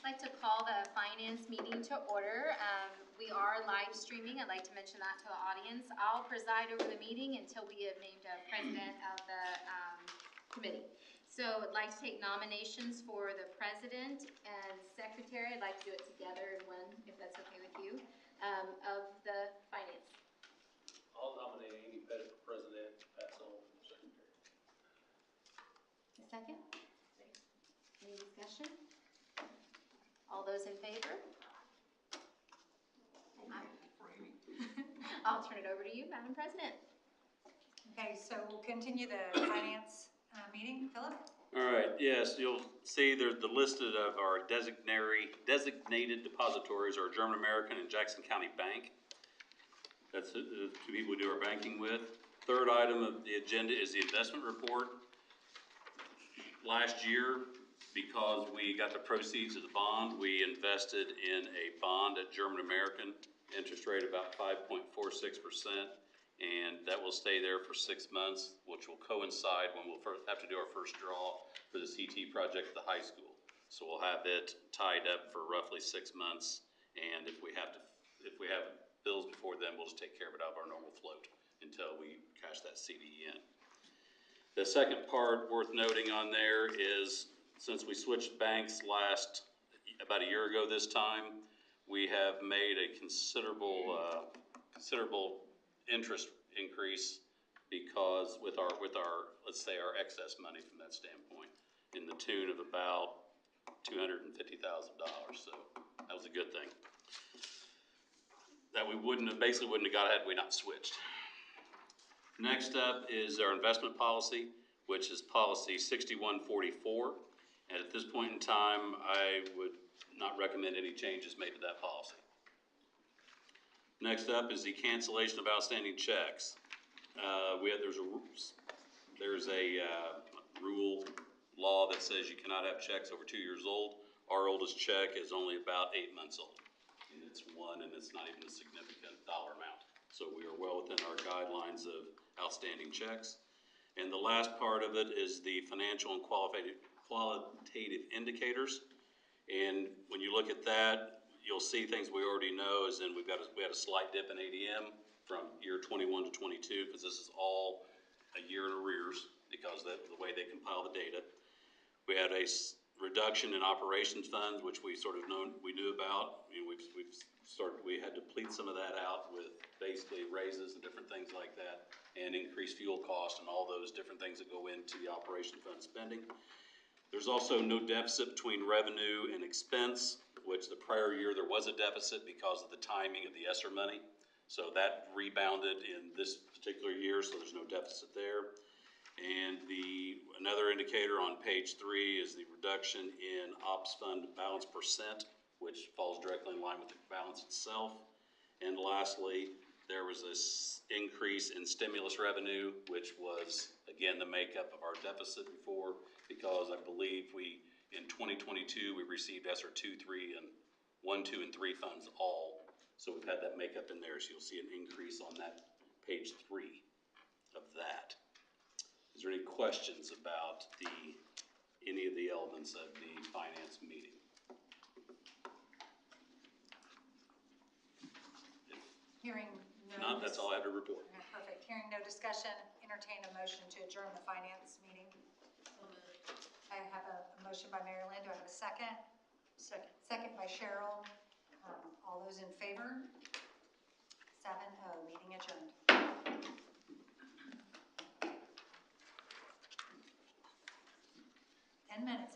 I'd like to call the finance meeting to order. We are live streaming. I'd like to mention that to the audience. I'll preside over the meeting until we have named a president of the committee. So I'd like to take nominations for the president and secretary. I'd like to do it together in one, if that's okay with you, of the finance. I'll nominate Amy Pettit for president, Pat Sullivan for secretary. A second? Any discussion? All those in favor? I'll turn it over to you, Madam President. Okay, so we'll continue the finance meeting. Philip? All right, yes, you'll see there's the listed of our designated depositories are German American and Jackson County Bank. That's the two people we do our banking with. Third item of the agenda is the investment report. Last year, because we got the proceeds of the bond, we invested in a bond at German American, interest rate about 5.46%, and that will stay there for 6 months, which will coincide when we'll have to do our first draw for the CT project at the high school. So we'll have it tied up for roughly 6 months, and if we have bills before then, we'll just take care of it out of our normal float until we cash that CD in. The second part worth noting on there is, since we switched banks about a year ago this time, we have made a considerable interest increase because with our let's say our excess money from that standpoint, in the tune of about $250,000. So that was a good thing. That we basically wouldn't have got had we not switched. Next up is our investment policy, which is policy 6144. And at this point in time, I would not recommend any changes made to that policy. Next up is the cancellation of outstanding checks. There's a law that says you cannot have checks over 2 years old. Our oldest check is only about 8 months old. And it's one, and it's not even a significant dollar amount. So we are well within our guidelines of outstanding checks. And the last part of it is the financial and qualitative indicators. And when you look at that, you'll see things we already know, as in we had a slight dip in ADM from year 21 to 22, because this is all a year in arrears because of the way they compile the data. We had a reduction in operations funds, which we knew about. I mean, we had to plead some of that out with basically raises and different things like that, and increased fuel costs and all those different things that go into the operation fund spending. There's also no deficit between revenue and expense, which the prior year there was a deficit because of the timing of the ESSER money. So that rebounded in this particular year, so there's no deficit there. And another indicator on page 3 is the reduction in ops fund balance percent, which falls directly in line with the balance itself. And lastly, there was this increase in stimulus revenue, which was, again, the makeup of our deficit before, because I believe in 2022, we received ESSER 1, 2, and 3 funds all. So we've had that makeup in there, so you'll see an increase on that page 3 of that. Is there any questions about any of the elements of the finance meeting? Hearing no, that's all I have to report. Okay, perfect. Hearing no discussion, entertain a motion to adjourn the finance meeting. I have a motion by Mary Lynn. Do I have a second? Second. Second by Cheryl. All those in favor? 7-0. Meeting adjourned. 10 minutes.